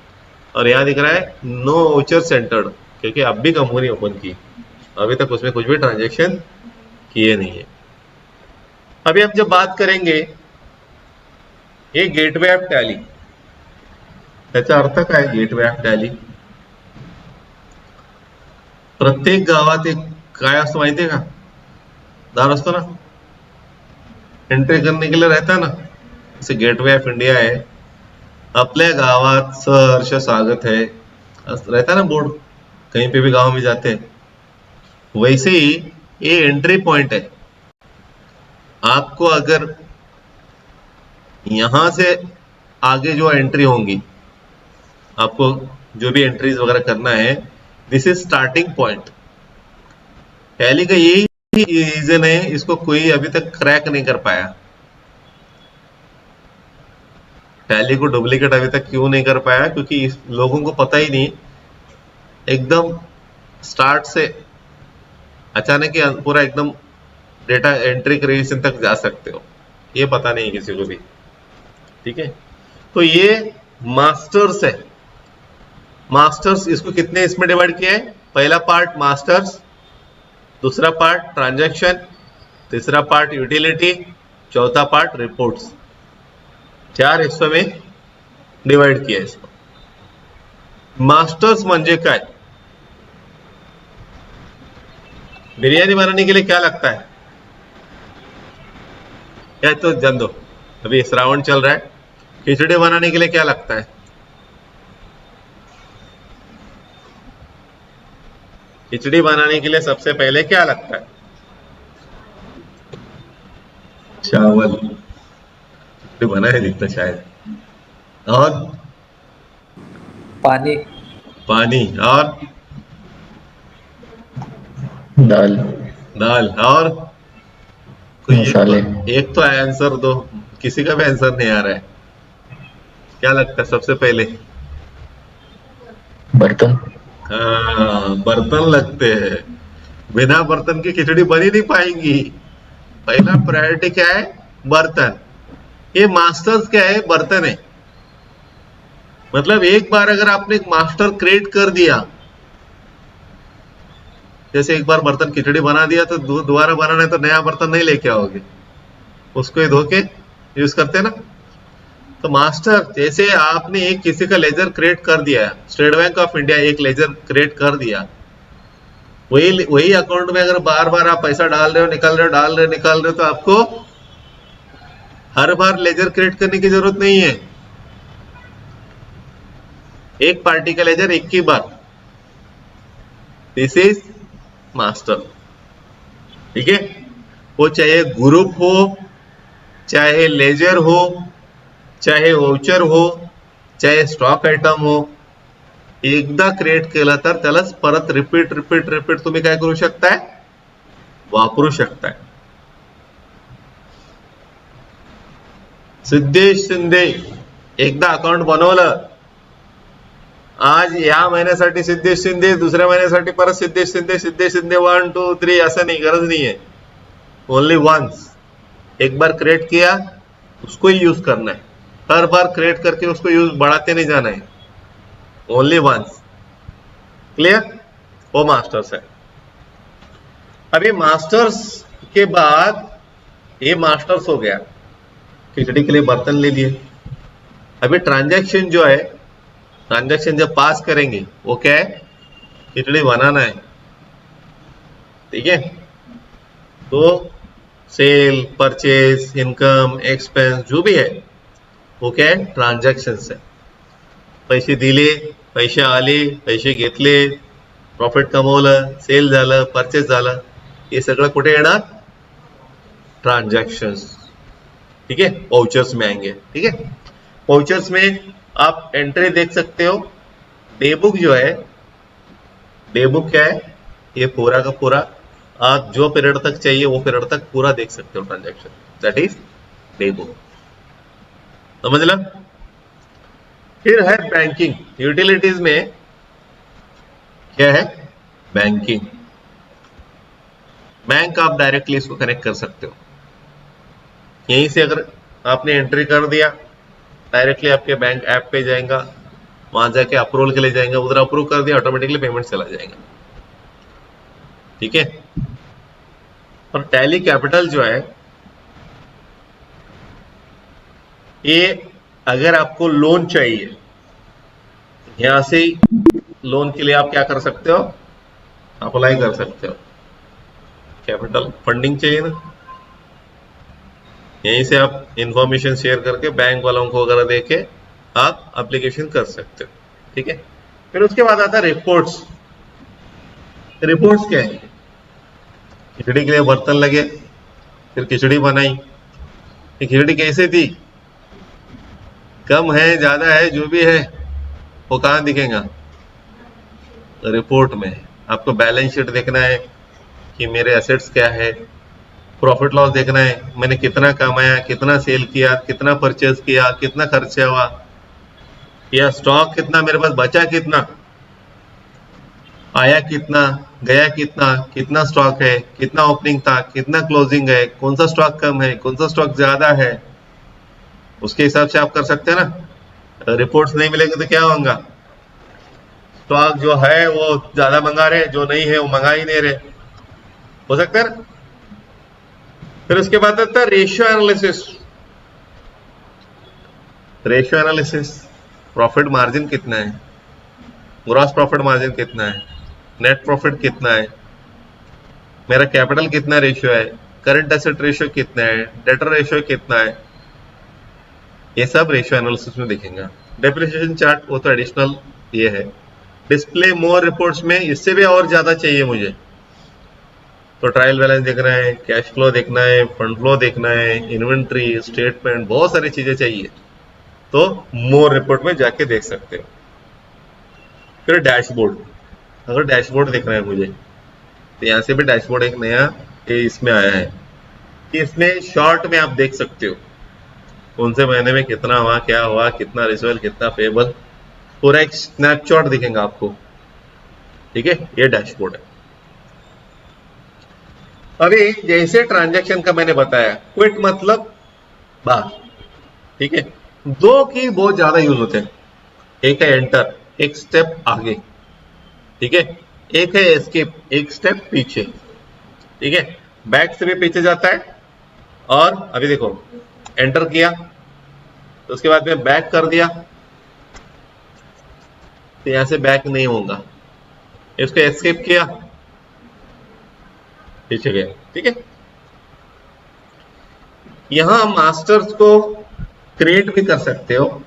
और यहां दिख रहा है नो वाउचर सेंटर्ड, क्योंकि अब भी कंपनी ओपन की, अभी तक उसमें कुछ भी ट्रांजेक्शन किए नहीं है. अभी हम जब बात करेंगे ये गेटवे ऑफ टॅली, त्याचा अर्थ काय गेटवे ऑफ टॅली? प्रत्येक गावात एक काय असतं माहितीये का, दार असतो ना, एंट्री करने के लिए रहता है ना, जैसे गेटवे ऑफ इंडिया है, अपने गावात सहर्ष स्वागत है रहता है ना बोर्ड, कहीं पे भी गांव में जाते हैं. वैसे ही ये एंट्री पॉइंट है. आपको अगर यहां से आगे जो एंट्री होंगी, आपको जो भी एंट्रीज वगैरह करना है, this is starting point. Tally का यही रीजन है, इसको कोई अभी तक क्रैक नहीं कर पाया. टैली को डुप्लीकेट अभी तक क्यों नहीं कर पाया, क्योंकि लोगों को पता ही नहीं एकदम स्टार्ट से अचानक ही पूरा एकदम डेटा एंट्री क्रिएशन तक जा सकते हो, ये पता नहीं किसी को भी। ठीक है, तो ये मास्टर्स है। मास्टर्स इसको कितने इसमें डिवाइड किया है? पहला पार्ट मास्टर्स, दूसरा पार्ट ट्रांजैक्शन, तीसरा पार्ट यूटिलिटी, चौथा पार्ट रिपोर्ट्स। 4 हिस्सों में डिवाइड किया है इसको। मास्टर्स म्हणजे काय? बिरयानी बनाने के लिए क्या लगता है? या तो जान दो, अभी श्रावण चल रहा है, खिचड़ी बनाने के लिए क्या लगता है? खिचड़ी बनाने के लिए सबसे पहले क्या लगता है? चावल। खिचड़ी बना है दिखता शायद। और पानी। पानी। और दाल, दाल। और कोई मसाले। एक तो आंसर दो, किसी का भी आंसर नहीं आ रहा है। क्या लगता है सबसे पहले? बर्तन। हाँ, बर्तन लगते हैं। बिना बर्तन की खिचड़ी बनी नहीं पाएंगी। पहला प्रायोरिटी क्या है? बर्तन। ये मास्टर्स क्या है? बर्तन है। मतलब एक बार अगर आपने एक मास्टर क्रिएट कर दिया, जैसे एक बार बर्तन खिचड़ी बना दिया तो दोबारा बनाना है तो नया बर्तन नहीं लेके आओगे, उसको ही धो के यूज करते हैं ना। तो मास्टर, जैसे आपने एक किसी का लेजर क्रिएट कर दिया, स्टेट बैंक ऑफ इंडिया एक लेजर क्रिएट कर दिया, वही अकाउंट में अगर बार बार आप पैसा डाल रहे हो, निकाल रहे हो, डाल रहे हो, निकाल रहे हो, तो आपको हर बार लेजर क्रिएट करने की जरूरत नहीं है। एक पार्टी का लेजर एक ही बार। This is master. ठीक है, वो चाहे ग्रुप हो, चाहे लेजर हो, चाहे वाउचर हो, चाहे स्टॉक आयटम हो, एकदा क्रिएट केलं तर त्याला परत रिपीट रिपीट रिपीट तुम्ही काय करू शकताय? वापरू शकताय। सिद्धेश शिंदे एकदा अकाउंट बनवलं, आज या महिन्यासाठी सिद्धेश शिंदे, दुसऱ्या महिन्यासाठी परत सिद्धेश शिंदे, सिद्धेश शिंदे 1 2 3 असं नहीं, गरज नहीं है। ओनली वंस, एक बार क्रिएट किया उसको ही यूज करना है। हर बार क्रिएट करके उसको यूज बढ़ाते नहीं जाना है, ओनली वंस। क्लियर? वो मास्टर्स है। अभी मास्टर्स के बाद ये मास्टर्स हो गया, खिचड़ी के लिए बर्तन ले लिए। अभी ट्रांजैक्शन जो है, ट्रांजैक्शन जब पास करेंगे वो क्या है? खिचड़ी बनाना है। ठीक है, तो सेल, परचेज, इनकम, एक्सपेंस जो भी है वो क्या आहे? ट्रान्झॅक्शन्स आहे। पैसे दिले, पैसे आले, पैसे घेतले, प्रॉफिट कमवलं, सेल झालं, परचेस झालं, हे सगळं कुठे येणार? ट्रांजैक्शंस। ठीक है, वाउचर्स में आएंगे। ठीक है, वाउचर्स में आप एंट्री देख सकते हो। डे बुक जो है, डे बुक क्या है? ये पूरा का पूरा आप जो पीरियड तक चाहिए वो पीरियड तक पूरा देख सकते हो transaction, that is day book. समझ लो। फिर है बैंकिंग। यूटिलिटीज में क्या है? बैंकिंग। बैंक आप डायरेक्टली इसको कनेक्ट कर सकते हो। यहीं से अगर आपने एंट्री कर दिया, डायरेक्टली आपके बैंक ऐप पे जाएगा, वहां जाके अप्रूवल के लिए जाएंगे, उधर अप्रूव कर दिया, ऑटोमेटिकली पेमेंट चला जाएगा। ठीक है, और टैली कैपिटल जो है, ये अगर आपको लोन चाहिए, यहां से लोन के लिए आप क्या कर सकते हो? अप्लाई कर सकते हो। कैपिटल फंडिंग चाहिए ना, यहीं से आप इंफॉर्मेशन शेयर करके बैंक वालों को वगैरह देके आप एप्लीकेशन कर सकते हो। ठीक है, फिर उसके बाद आता है रिपोर्ट्स। रिपोर्ट्स क्या है? खिचड़ी के लिए बर्तन लगे, फिर खिचड़ी बनाई, ये खिचड़ी कैसे थी, कम है, ज्यादा है, जो भी है वो कहाँ दिखेगा? रिपोर्ट में। आपको बैलेंस शीट देखना है कि मेरे एसेट्स क्या है, प्रॉफिट लॉस देखना है, मैंने कितना कमाया, कितना सेल किया, कितना परचेज किया, कितना खर्चा हुआ, या स्टॉक कितना मेरे पास बचा, कितना आया, कितना गया, कितना कितना स्टॉक है, कितना ओपनिंग था, कितना क्लोजिंग है, कौन सा स्टॉक कम है, कौन सा स्टॉक ज्यादा है, उसके हिसाब से आप कर सकते हैं ना। रिपोर्ट्स नहीं मिलेंगे तो क्या होगा, स्टॉक जो है वो ज्यादा मंगा रहे, जो नहीं है वो मंगा ही नहीं रहे, हो सकता है ना। फिर उसके बाद आता है ratio analysis. Ratio analysis, profit margin कितना है, ग्रॉस प्रॉफिट मार्जिन कितना है, नेट प्रॉफिट कितना है, मेरा कैपिटल कितना रेशियो है, करंट एसेट रेशियो कितना है, डेटर रेशियो कितना है, ये सब रेशियो एनालिसिस में देखेंगे। डेप्रिसिएशन चार्ट वो तो एडिशनल ये है। डिस्प्ले मोर रिपोर्ट्स में इससे भी और ज्यादा चाहिए मुझे, तो ट्रायल बैलेंस देखना है, कैश फ्लो देखना है, फंड फ्लो देखना है, इन्वेंट्री स्टेटमेंट, बहुत सारी चीजें चाहिए, तो मोर रिपोर्ट में जाके देख सकते हो। फिर डैशबोर्ड, अगर डैशबोर्ड देखना है मुझे तो यहाँ से भी डैशबोर्ड एक नया ये इसमें आया है कि इसमें शॉर्ट में आप देख सकते हो कौन से महीने में कितना हुआ, क्या हुआ, कितना रिसीवेबल, कितना पेबल, पूरा एक स्नैपशॉट दिखेगा आपको। ठीक है, ये डैशबोर्ड है। अभी जैसे ट्रांजैक्शन का मैंने बताया, क्विट मतलब बाहर, ठीक है। दो की बहुत ज्यादा यूज होते हैं, एक है एंटर, एक स्टेप आगे, ठीक है, एक है एस्केप, एक स्टेप पीछे, ठीक है। बैक से भी पीछे जाता है, और अभी देखो एंटर किया तो उसके बाद में बैक कर दिया तो यहां से बैक नहीं होगा, इसको एस्केप किया पीछे गया, ठीक है। यहां मास्टर्स को क्रिएट भी कर सकते हो,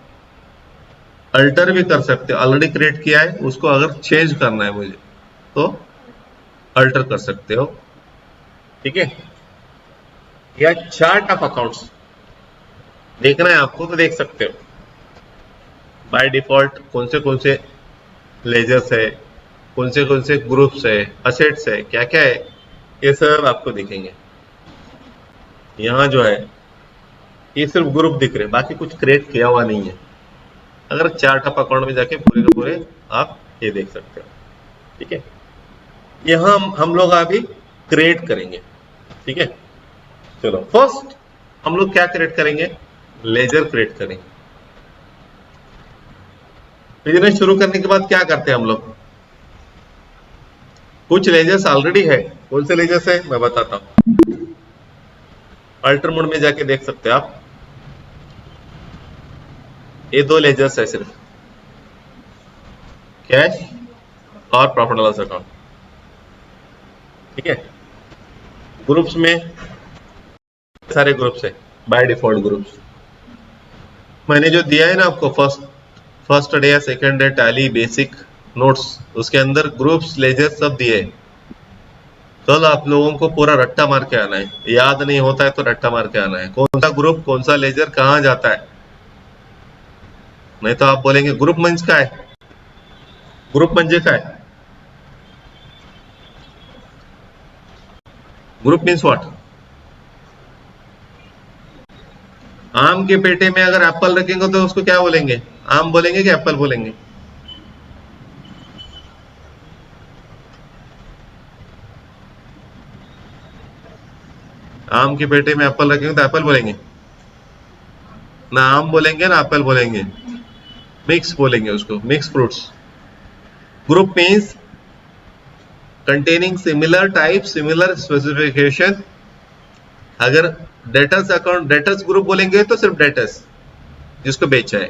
अल्टर भी कर सकते हो, ऑलरेडी क्रिएट किया है उसको अगर चेंज करना है मुझे तो अल्टर कर सकते हो, ठीक है। या चार्ट ऑफ अकाउंट्स देखना है आपको तो देख सकते हो, बाय डिफॉल्ट कौन से लेजर्स है, कौन से ग्रुप्स है, असेट्स है, क्या क्या है, ये सब आपको दिखेंगे। यहाँ जो है ये सिर्फ ग्रुप दिख रहे, बाकी कुछ क्रिएट किया हुआ नहीं है। अगर चार्ट ऑफ अकाउंट में जाके पूरे के पूरे आप ये देख सकते हो, ठीक है। यहाँ हम लोग अभी क्रिएट करेंगे, ठीक है। चलो फर्स्ट हम लोग क्या क्रिएट करेंगे, लेजर क्रिएट करेंगे। बिजनेस शुरू करने के बाद क्या करते हैं हम लोग, कुछ लेजर्स ऑलरेडी है, कौन से लेजर्स है मैं बताता हूं। अल्टर मोड में जाके देख सकते हैं आप, ये दो लेजर्स है सिर्फ, कैश और प्रॉफिट लॉस अकाउंट, ठीक है। ग्रुप्स में सारे ग्रुप्स है, बाय डिफॉल्ट ग्रुप्स मैंने जो दिया है ना आपको, फर्स्ट डे या second day tally basic notes, उसके अंदर ग्रुप्स लेजर सब दिए हैं। कल आप लोगों को पूरा रट्टा मार के आना है, याद नहीं होता है तो रट्टा मार के आना है, कौन सा ग्रुप कौन सा लेजर कहां जाता है, नहीं तो आप बोलेंगे ग्रुप मंच का है, ग्रुप म्हणजे काय, ग्रुप मीन्स व्हाट। आम के पेटे में अगर एप्पल रखेंगे तो उसको क्या बोलेंगे, आम बोलेंगे कि एप्पल बोलेंगे, आम के पेटे में एप्पल रखेंगे तो एप्पल बोलेंगे ना, आम बोलेंगे ना एप्पल बोलेंगे, मिक्स बोलेंगे उसको, mix fruits. Group means containing similar type similar specification. अगर डेटर्स अकाउंट डेटर्स ग्रुप बोलेंगे तो सिर्फ डेटर्स जिसको बेचा है,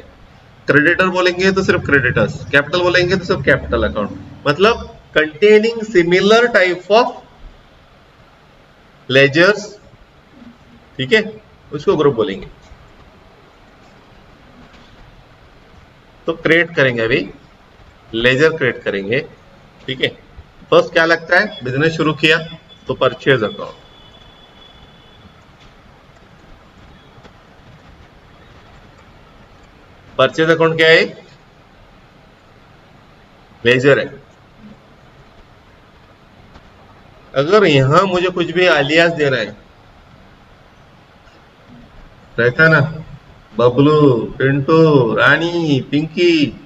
क्रेडिटर बोलेंगे तो सिर्फ क्रेडिटर्स, कैपिटल बोलेंगे तो सिर्फ कैपिटल अकाउंट, मतलब containing similar type of ledgers, ठीक है, उसको ग्रुप बोलेंगे। तो क्रिएट करेंगे, अभी लेजर क्रिएट करेंगे, ठीक है। फर्स्ट क्या लगता है, बिजनेस शुरू किया तो परचेज अकाउंट, परचेज अकाउंट क्या है, लेजर है। अगर यहां मुझे कुछ भी आलियास देना है रहता है ना, बबलू, पिंटू, रानी, पिंकी।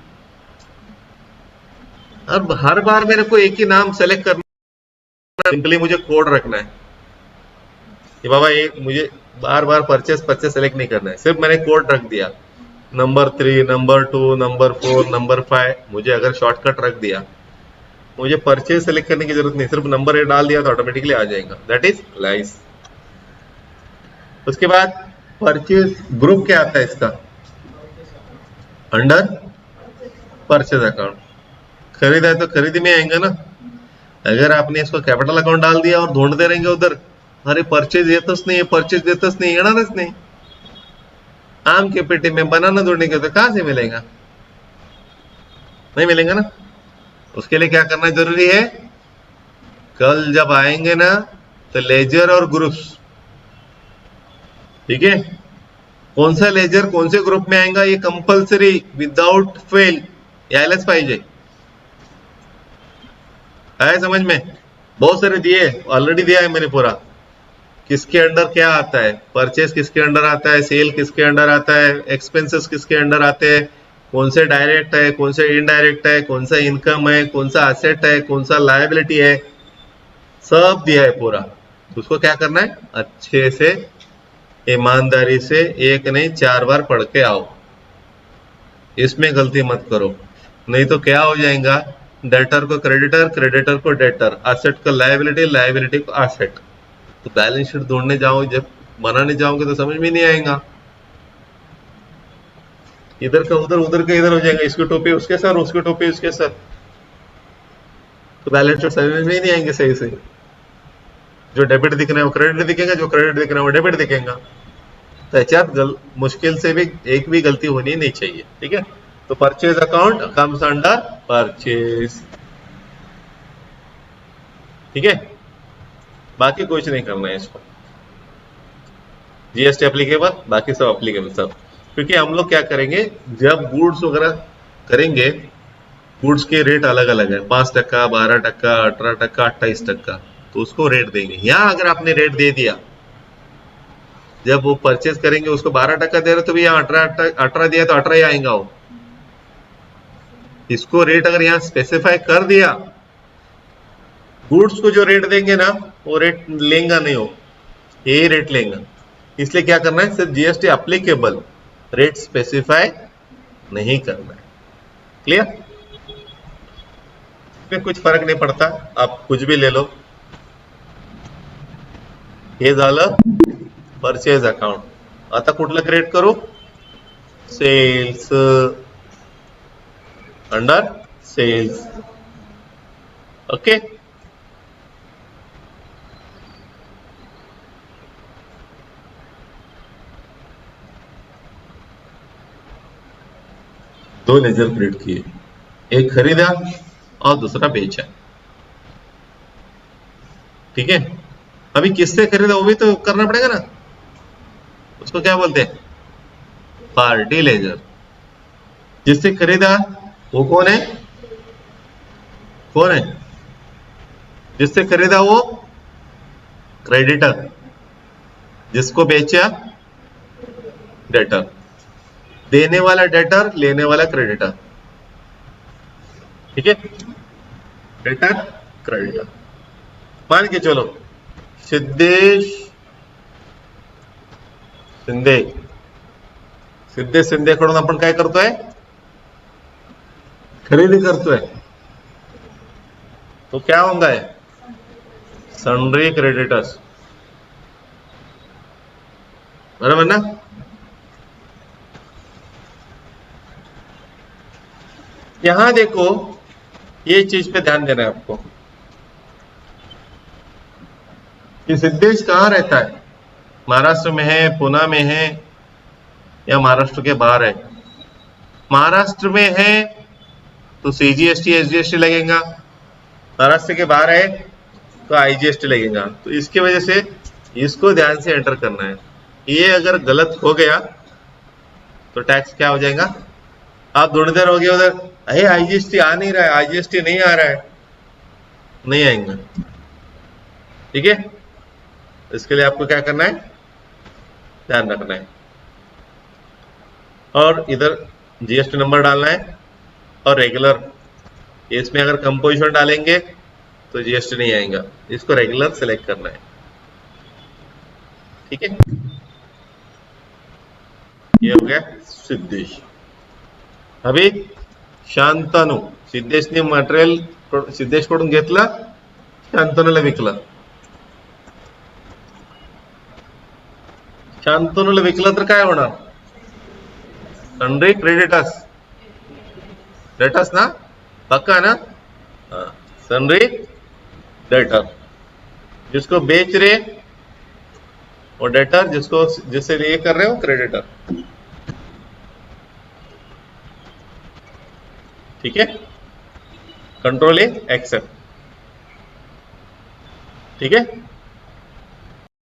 अब हर बार मेरे को एक ही नाम सेलेक्ट करना, सिंपली मुझे कोड रखना है कि बाबा एक मुझे बार बार परचेस परचेस सेलेक्ट नहीं करना है, सिर्फ मैंने कोड रख दिया, नंबर 3, नंबर 2, नंबर 4, नंबर 5। मुझे अगर शॉर्टकट रख दिया, मुझे परचेज सेलेक्ट करने की जरूरत नहीं, सिर्फ नंबर ए डाल दिया तो ऑटोमेटिकली आ जाएगा। दैट इज लाइस। उसके बाद परचेज ग्रुप क्या आता है इसका, अंडर परचेज अकाउंट। खरीदा है तो खरीदी में आएंगे ना। अगर आपने इसको कैपिटल अकाउंट डाल दिया और ढूंढते रहेंगे उधर, अरे परचेज येतच नाही, परचेज देतच नाही, येणारच नाही। आम के पेटी में बनाना ढूंढेंगे तो कहां से मिलेगा, नहीं मिलेगा ना। उसके लिए क्या करना जरूरी है, कल जब आएंगे ना तो लेजर और ग्रुप्स, ठीक है, कौन सा लेजर कौन से ग्रुप में आएगा ये कंपल्सरी विदाउट फेल यायलाच पाहिजे। आया समझ में? बहुत सारे दिए, ऑलरेडी दिया है मैंने पूरा, किसके अंडर क्या आता है, परचेस किसके अंडर आता है, सेल किसके अंडर आता है, एक्सपेंसेस किसके अंडर आते हैं, कौन से डायरेक्ट है, कौन से इनडायरेक्ट है, कौन सा इनकम है, कौन सा असेट है, कौन सा लायबिलिटी है, सब दिया है पूरा। तो उसको क्या करना है, अच्छे से ईमानदारी से एक नहीं 4 बार पढ़ के आओ, इसमें गलती मत करो, नहीं तो क्या हो जाएगा, डेटर को क्रेडिटर, क्रेडिटर को डेटर, असेट को लायबिलिटी, लायबिलिटी को असेट। तो बैलेंस शीट ढूंढने जाओ, जब बनाने जाओगे तो समझ में नहीं आएगा, इधर का उधर, उधर का इधर हो जाएगा, इसकी टोपी उसके सर, उसकी टोपी उसके सर, तो बैलेंस शीट समझ में ही नहीं आएंगे सही से। जो डेबिट दिखना है वो क्रेडिट दिखेगा, जो क्रेडिट दिखना है वो डेबिट दिखेगा। तो याच्यात मुश्किल से भी एक भी गलती होनी नहीं चाहिए, ठीक है। तो purchase account comes under purchase, ठीक है, बाकी कुछ नहीं करना है इसको। जीएसटी एप्लीकेबल, बाकी सब एप्लीकेबल सब, क्योंकि हम लोग क्या करेंगे, जब गुड्स वगैरह करेंगे, गुड्स के रेट अलग अलग है, 5%, 12%, 18%, 28%, तो उसको रेट देंगे। यहाँ अगर आपने रेट दे दिया, जब वो परचेज करेंगे उसको 12% दे रहे तो भी यहाँ 18 दिया तो 18 ही आएगा वो। इसको रेट अगर यहाँ स्पेसिफाई कर दिया, गुड्स को जो रेट देंगे ना वो रेट लेंगा नहीं, हो यही रेट लेंगा। इसलिए क्या करना है, सिर्फ जीएसटी एप्लीकेबल, रेट स्पेसिफाई नहीं करना है। क्लियर? इसमें कुछ फर्क नहीं पड़ता, आप कुछ भी ले लो। हे झालं परचेज अकाउंट। आता कुठलं क्रिएट करू, सेल्स, अंडर सेल्स, ओके। दो लेजर क्रिएट किए, एक खरीदा और दूसरा बेचा, ठीक है। अभी किससे खरीदा वो भी तो करना पड़ेगा ना, उसको क्या बोलते हैं, पार्टी लेजर। जिससे खरीदा वो कौन है, कौन है, जिससे खरीदा वो क्रेडिटर, जिसको बेचा डेटर, देने वाला डेटर, लेने वाला क्रेडिटर, ठीक है, डेटर क्रेडिटर। मान के चलो सिद्धेश शिंदे, सिद्धेश शिंदेकडून आपण काय करतोय, खरेदी करतोय, तो क्या होगा है, सन्ड्री क्रेडिटर्स, बराबर ना। यहां देखो ये चीज पे ध्यान देना है आपको कि सिद्धेश कहां रहता है, महाराष्ट्र में है, पुणे में है, या महाराष्ट्र के बाहर है। महाराष्ट्र में है तो सीजीएसटी एसजीएसटी लगेगा, महाराष्ट्र के बाहर है तो आईजीएसटी लगेगा। तो इसकी वजह से इसको ध्यान से एंटर करना है। ये अगर गलत हो गया तो टैक्स क्या हो जाएगा, आप ढूंढते रहोगे उधर, अरे आईजीएसटी आ नहीं रहा है, आईजीएसटी नहीं आ रहा है, नहीं आएगा, ठीक है। इसके लिए आपको क्या करना है, ध्यान रखना है। और इधर जीएसटी नंबर डालना है और रेगुलर, इसमें अगर कंपोजिशन डालेंगे तो जीएसटी नहीं आएगा, इसको रेगुलर सेलेक्ट करना है। ठीक है, ये हो गया सिद्धेश। अभी शांतनु, सिद्धेशने मटेरियल सिद्धेशकडून घेतलं, शांतनुला विकलं. शांतनुला विकलं तर काय होणार? सन्ड्री क्रेडिटर्स, डेटर्स ना, पक्का ना? सन्ड्री डेटर, जिसको बेच रहे वो डेटर, जिसको जिससे ये कर रहे हो क्रेडिटर। ठीक है, कंट्रोल ए एक्सेप्ट। ठीक है।